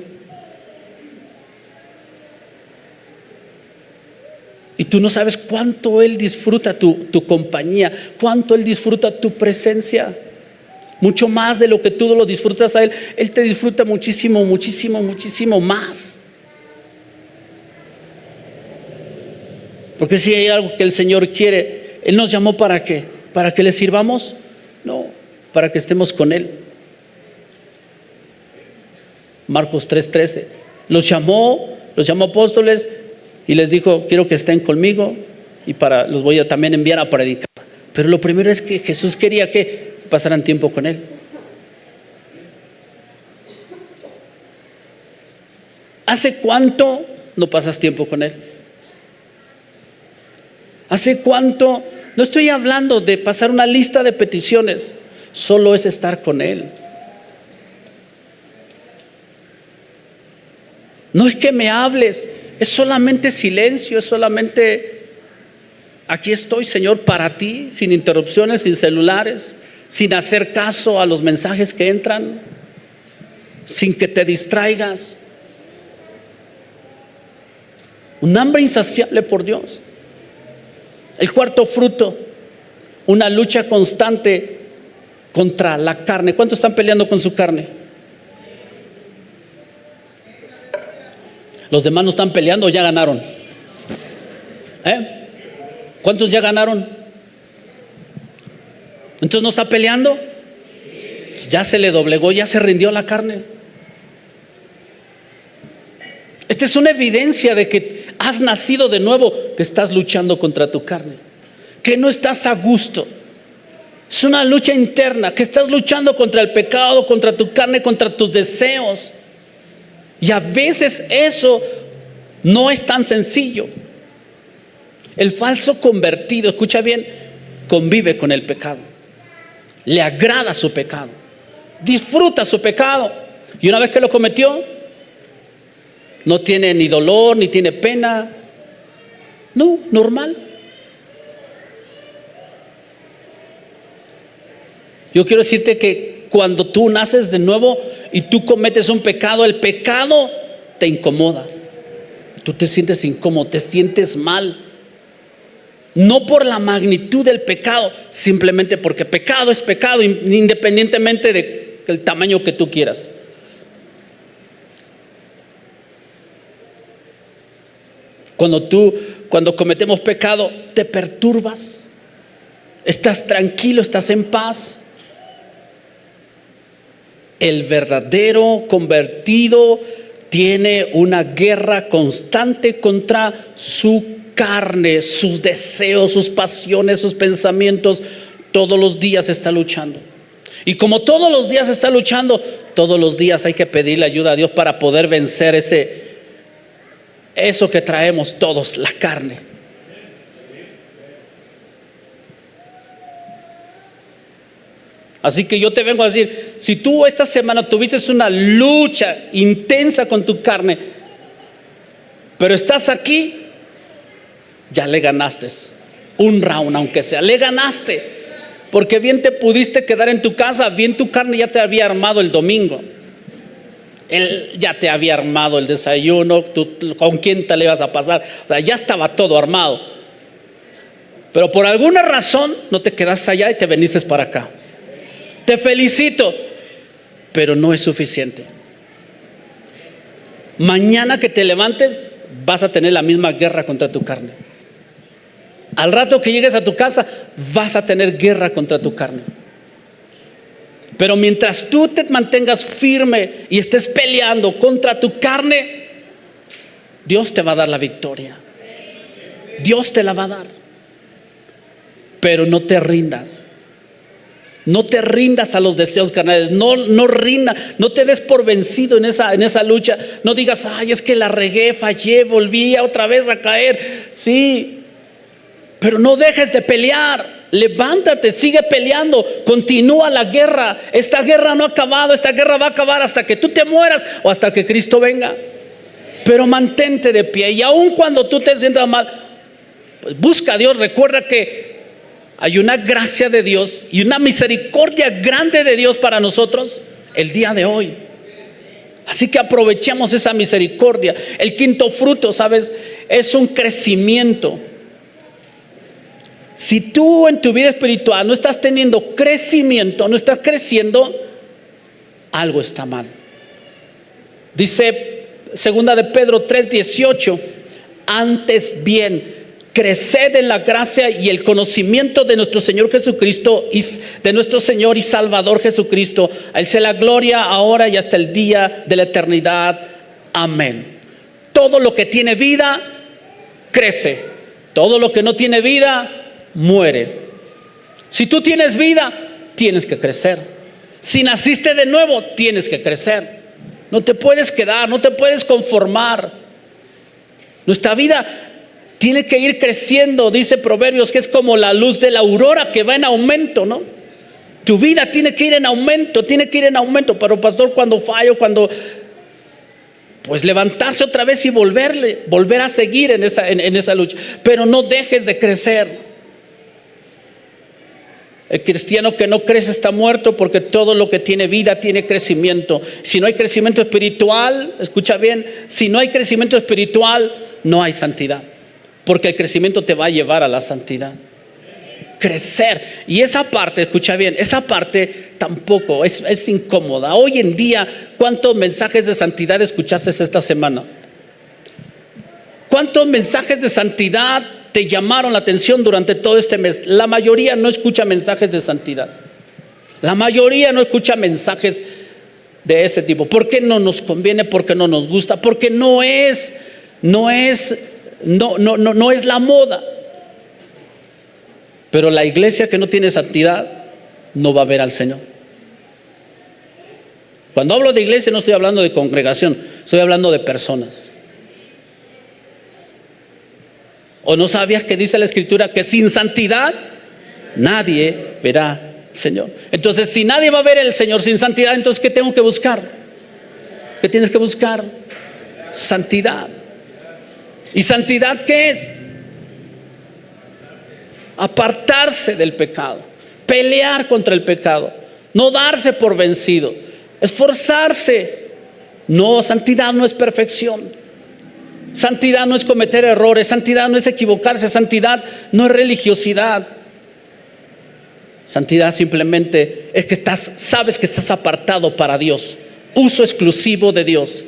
Y tú no sabes cuánto Él disfruta tu compañía, cuánto Él disfruta tu presencia. Mucho más de lo que tú lo disfrutas a Él. Él te disfruta muchísimo, muchísimo, muchísimo más. Porque si hay algo que el Señor quiere, Él nos llamó ¿para qué? ¿Para que le sirvamos? No, para que estemos con Él. Marcos 3:13. Los llamó apóstoles y les dijo, quiero que estén conmigo y los voy a también enviar a predicar. Pero lo primero es que Jesús quería que pasaran tiempo con Él. ¿Hace cuánto no pasas tiempo con Él? ¿Hace cuánto? No estoy hablando de pasar una lista de peticiones, solo es estar con Él. No es que me hables, es solamente silencio, es solamente aquí estoy, Señor, para ti, sin interrupciones, sin celulares, sin hacer caso a los mensajes que entran, sin que te distraigas. Un hambre insaciable por Dios. El cuarto fruto, una lucha constante contra la carne. ¿Cuántos están peleando con su carne? ¿Los demás no están peleando o ya ganaron? ¿Cuántos ya ganaron? Entonces no está peleando. Ya se le doblegó, ya se rindió la carne. Esta es una evidencia de que has nacido de nuevo, que estás luchando contra tu carne, que no estás a gusto. Es una lucha interna, que estás luchando contra el pecado, contra tu carne, contra tus deseos. Y a veces eso no es tan sencillo. El falso convertido, escucha bien, convive con el pecado, le agrada su pecado, disfruta su pecado, y una vez que lo cometió, no tiene ni dolor, ni tiene pena. No, normal. Yo quiero decirte que cuando tú naces de nuevo y tú cometes un pecado, el pecado te incomoda. Tú te sientes incómodo, te sientes mal. No por la magnitud del pecado, simplemente porque pecado es pecado, independientemente del tamaño que tú quieras. Cuando cometemos pecado, te perturbas, estás tranquilo, estás en paz. El verdadero convertido tiene una guerra constante contra su carne, sus deseos, sus pasiones, sus pensamientos. Todos los días está luchando. Y como todos los días está luchando, todos los días hay que pedirle ayuda a Dios para poder vencer eso que traemos todos, la carne. Así que yo te vengo a decir, si tú esta semana tuviste una lucha intensa con tu carne, pero estás aquí, ya le ganaste un round, aunque sea, le ganaste, porque bien te pudiste quedar en tu casa, bien tu carne ya te había armado el domingo. Él ya te había armado el desayuno, con quién te le ibas a pasar, o sea, ya estaba todo armado. Pero por alguna razón no te quedaste allá y te veniste para acá. Te felicito, pero no es suficiente. Mañana que te levantes vas a tener la misma guerra contra tu carne. Al rato que llegues a tu casa vas a tener guerra contra tu carne. Pero mientras tú te mantengas firme y estés peleando contra tu carne, Dios te va a dar la victoria. Dios te la va a dar. Pero no te rindas. No te rindas a los deseos carnales, no rinda, no te des por vencido en esa lucha. No digas, ay, es que la regué, fallé, volví otra vez a caer. Sí, pero no dejes de pelear. Levántate, sigue peleando, continúa la guerra. Esta guerra no ha acabado, esta guerra va a acabar hasta que tú te mueras o hasta que Cristo venga. Pero mantente de pie, y aun cuando tú te sientas mal, pues busca a Dios. Recuerda que hay una gracia de Dios y una misericordia grande de Dios para nosotros el día de hoy. Así que aprovechemos esa misericordia. El quinto fruto, ¿sabes? Es un crecimiento. Si tú en tu vida espiritual no estás teniendo crecimiento, no estás creciendo, algo está mal. Dice segunda de Pedro 3:18, antes bien, creced en la gracia y el conocimiento de nuestro Señor Jesucristo, y de nuestro Señor y Salvador Jesucristo. A Él sea la gloria ahora y hasta el día de la eternidad. Amén. Todo lo que tiene vida crece. Todo lo que no tiene vida muere. Si tú tienes vida, tienes que crecer. Si naciste de nuevo, tienes que crecer. No te puedes quedar, no te puedes conformar. Nuestra vida tiene que ir creciendo. Dice Proverbios que es como la luz de la aurora que va en aumento, ¿no? Tu vida tiene que ir en aumento, tiene que ir en aumento. Pero pastor, cuando fallo, pues levantarse otra vez y volver a seguir en esa lucha. Pero no dejes de crecer. El cristiano que no crece está muerto, porque todo lo que tiene vida tiene crecimiento. Si no hay crecimiento espiritual, escucha bien, si no hay crecimiento espiritual, no hay santidad, porque el crecimiento te va a llevar a la santidad. Crecer. Y esa parte, escucha bien, esa parte tampoco es incómoda. Hoy en día, ¿cuántos mensajes de santidad escuchaste esta semana? ¿Cuántos mensajes de santidad te llamaron la atención durante todo este mes? La mayoría no escucha mensajes de santidad. La mayoría no escucha mensajes de ese tipo. ¿Por qué no nos conviene? Porque no nos gusta. Porque no es la moda. Pero la iglesia que no tiene santidad no va a ver al Señor. Cuando hablo de iglesia no estoy hablando de congregación, estoy hablando de personas. ¿O no sabías que dice la Escritura que sin santidad nadie verá al Señor? Entonces, si nadie va a ver al Señor sin santidad, entonces ¿qué tengo que buscar? ¿Qué tienes que buscar? Santidad. ¿Y santidad qué es? Apartarse del pecado, pelear contra el pecado, no darse por vencido, esforzarse. No, santidad no es perfección. Santidad no es cometer errores, santidad no es equivocarse, santidad no es religiosidad. Santidad simplemente es que sabes que estás apartado para Dios, uso exclusivo de Dios.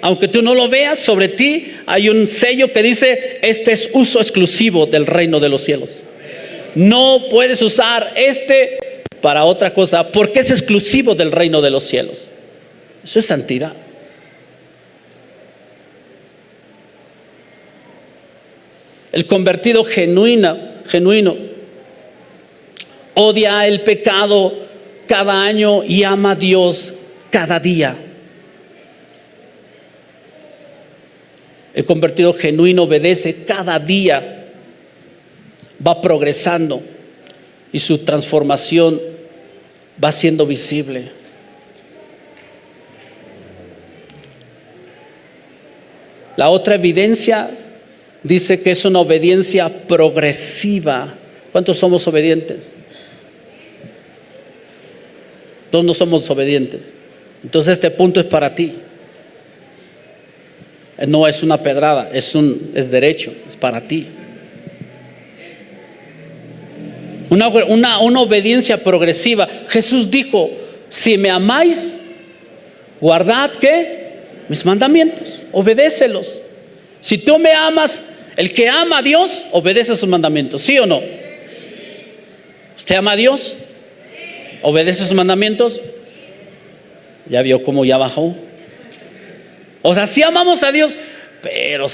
Aunque tú no lo veas, sobre ti hay un sello que dice: este es uso exclusivo del reino de los cielos. No puedes usar para otra cosa, porque es exclusivo del reino de los cielos. Eso es santidad. El convertido genuino odia el pecado cada año y ama a Dios cada día. El convertido genuino obedece cada día, va progresando y su transformación va siendo visible. La otra evidencia dice que es una obediencia progresiva. ¿Cuántos somos obedientes? Todos no somos obedientes. Entonces este punto es para ti. No es una pedrada, es derecho, es para ti. Una obediencia progresiva. Jesús dijo: si me amáis, guardad ¿qué? Mis mandamientos, obedécelos. Si tú me amas, el que ama a Dios obedece sus mandamientos, ¿sí o no? ¿Usted ama a Dios? ¿Obedece sus mandamientos? ¿Ya vio cómo ya bajó? O sea, sí amamos a Dios, pero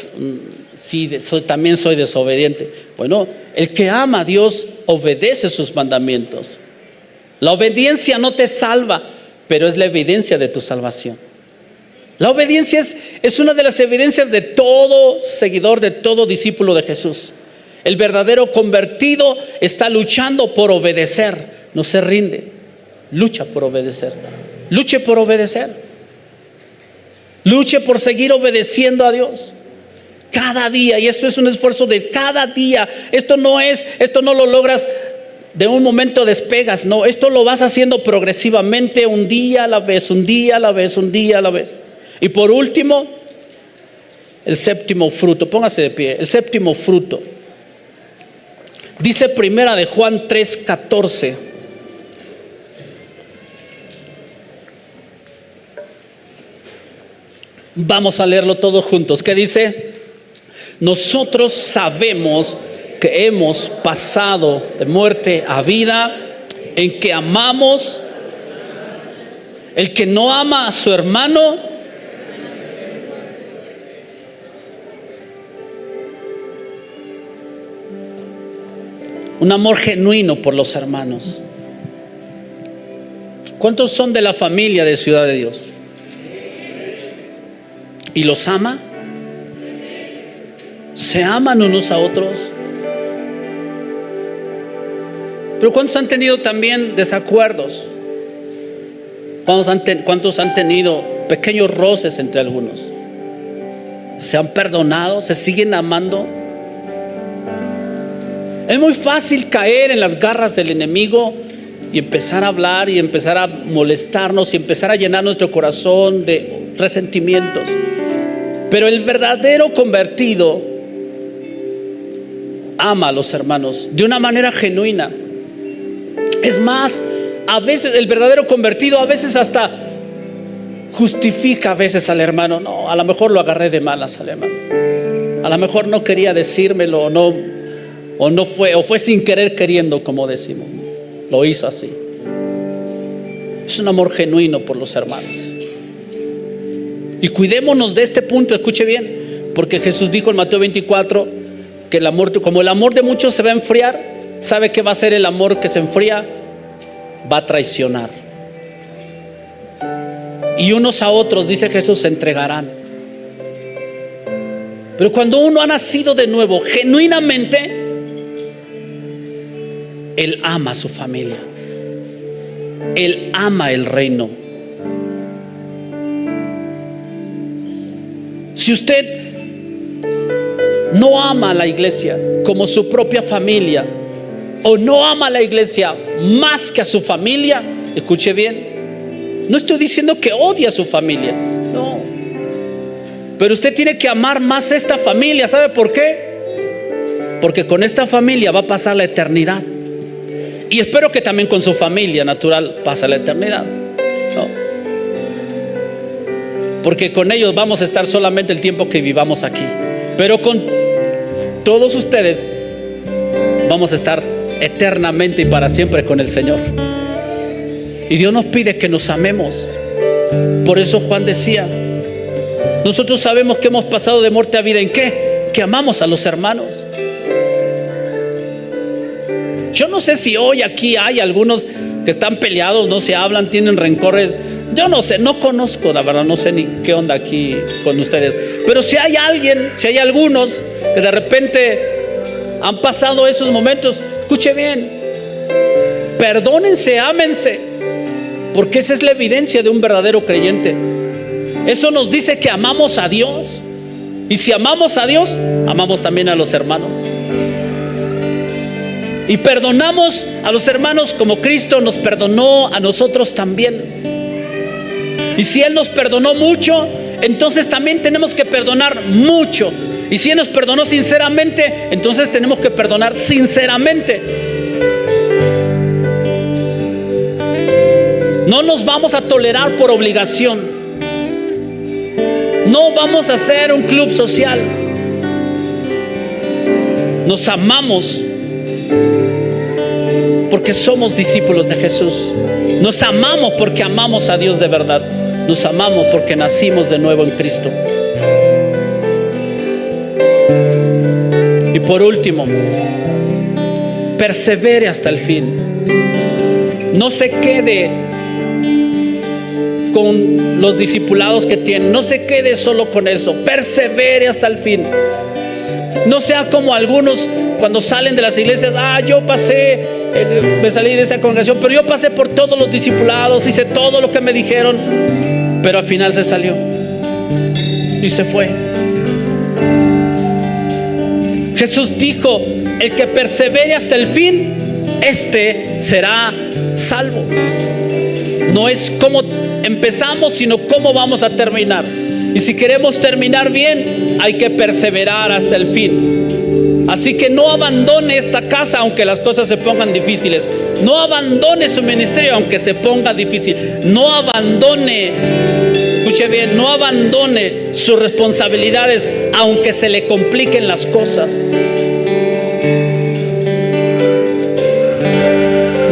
sí, también soy desobediente. Bueno, el que ama a Dios obedece sus mandamientos. La obediencia no te salva, pero es la evidencia de tu salvación. La obediencia es una de las evidencias de todo seguidor, de todo discípulo de Jesús. El verdadero convertido está luchando por obedecer, no se rinde, lucha por obedecer. Luche por obedecer. Luche por seguir obedeciendo a Dios cada día, y esto es un esfuerzo de cada día. Esto no lo logras de un momento, despegas, no, esto lo vas haciendo progresivamente, un día a la vez, un día a la vez, un día a la vez. Y por último, el séptimo fruto. Póngase de pie. El séptimo fruto dice primera de Juan 3:14. Vamos a leerlo todos juntos. ¿Qué dice? Nosotros sabemos que hemos pasado de muerte a vida en que amamos. El que no ama a su hermano, un amor genuino por los hermanos. ¿Cuántos son de la familia de Ciudad de Dios? ¿Y los ama? ¿Se aman unos a otros? Pero ¿cuántos han tenido también desacuerdos? ¿Cuántos han tenido pequeños roces entre algunos? ¿Se han perdonado? ¿Se siguen amando? Es muy fácil caer en las garras del enemigo y empezar a hablar y empezar a molestarnos y empezar a llenar nuestro corazón de resentimientos. Pero el verdadero convertido ama a los hermanos de una manera genuina. Es más, a veces el verdadero convertido a veces hasta justifica a veces al hermano. No, a lo mejor lo agarré de malas al hermano. A lo mejor no quería decírmelo o fue sin querer queriendo, como decimos. Lo hizo así. Es un amor genuino por los hermanos. Y cuidémonos de este punto, escuche bien, porque Jesús dijo en Mateo 24 que el amor, como el amor de muchos se va a enfriar, ¿sabe qué va a ser el amor que se enfría? Va a traicionar. Y unos a otros, dice Jesús, se entregarán. Pero cuando uno ha nacido de nuevo, genuinamente, él ama a su familia. Él ama el reino. Si usted no ama a la iglesia como su propia familia, o no ama a la iglesia más que a su familia, escuche bien, no estoy diciendo que odie a su familia, no, pero usted tiene que amar más a esta familia. ¿Sabe por qué? Porque con esta familia va a pasar la eternidad, y espero que también con su familia natural pase la eternidad, ¿no? Porque con ellos vamos a estar solamente el tiempo que vivamos aquí, pero con todos ustedes vamos a estar eternamente y para siempre con el Señor. Y Dios nos pide que nos amemos. Por eso Juan decía: nosotros sabemos que hemos pasado de muerte a vida. ¿En qué? Que amamos a los hermanos. Yo no sé si hoy aquí hay algunos que están peleados, no se hablan, tienen rencores. Yo no sé, no conozco, la verdad, no sé ni qué onda aquí con ustedes. Pero si hay alguien, si hay algunos que de repente han pasado esos momentos, escuche bien, perdónense, ámense, porque esa es la evidencia de un verdadero creyente. Eso nos dice que amamos a Dios, y si amamos a Dios, amamos también a los hermanos, y perdonamos a los hermanos como Cristo nos perdonó a nosotros también. Y si Él nos perdonó mucho, entonces también tenemos que perdonar mucho. Y si Él nos perdonó sinceramente, entonces tenemos que perdonar sinceramente. No nos vamos a tolerar por obligación. No vamos a hacer un club social. Nos amamos porque somos discípulos de Jesús. Nos amamos porque amamos a Dios de verdad. Nos amamos porque nacimos de nuevo en Cristo. Y por último, persevere hasta el fin. No se quede con los discipulados que tiene. No se quede solo con eso. Persevere hasta el fin. No sea como algunos cuando salen de las iglesias. Yo pasé, me salí de esa congregación, pero yo pasé por todos los discipulados, hice todo lo que me dijeron, pero al final se salió y se fue. Jesús dijo: el que persevere hasta el fin, este será salvo. No es cómo empezamos, sino cómo vamos a terminar. Y si queremos terminar bien, hay que perseverar hasta el fin. Así que no abandone esta casa aunque las cosas se pongan difíciles. No abandone su ministerio aunque se ponga difícil. No abandone, escuche bien, no abandone sus responsabilidades aunque se le compliquen las cosas.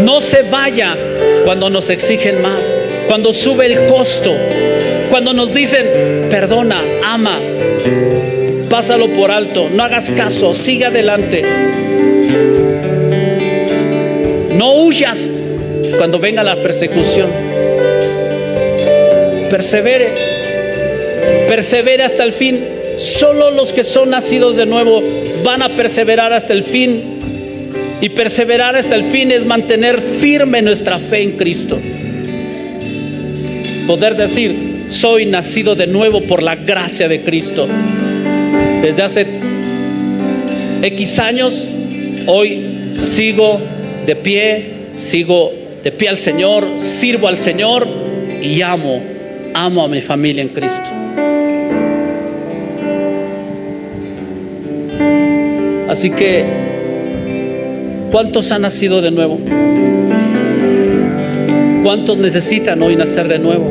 No se vaya cuando nos exigen más, cuando sube el costo, cuando nos dicen perdona, ama, pásalo por alto, no hagas caso, sigue adelante. No huyas cuando venga la persecución. Persevere, persevere hasta el fin. Solo los que son nacidos de nuevo van a perseverar hasta el fin. Y perseverar hasta el fin es mantener firme nuestra fe en Cristo. Poder decir: soy nacido de nuevo por la gracia de Cristo. Desde hace X años, hoy sigo de pie al Señor, sirvo al Señor y amo a mi familia en Cristo. Así que, ¿cuántos han nacido de nuevo? ¿Cuántos necesitan hoy nacer de nuevo?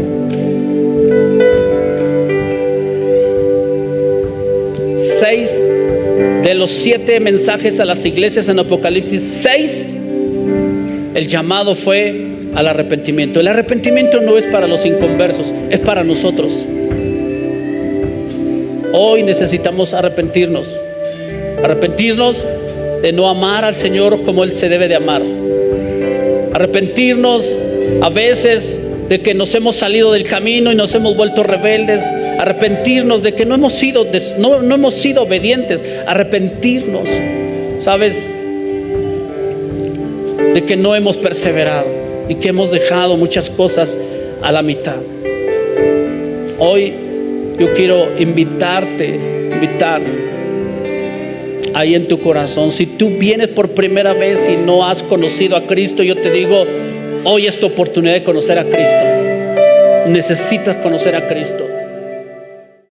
6 de los 7 mensajes a las iglesias en Apocalipsis, 6, el llamado fue al arrepentimiento. El arrepentimiento no es para los inconversos, es para nosotros. Hoy necesitamos arrepentirnos de no amar al Señor como Él se debe de amar. Arrepentirnos a veces de que nos hemos salido del camino y nos hemos vuelto rebeldes. Arrepentirnos de que no hemos sido obedientes. Arrepentirnos, ¿sabes?, de que no hemos perseverado y que hemos dejado muchas cosas a la mitad. Hoy yo quiero invitar ahí en tu corazón. Si tú vienes por primera vez y no has conocido a Cristo, yo te digo: hoy es tu oportunidad de conocer a Cristo. Necesitas conocer a Cristo.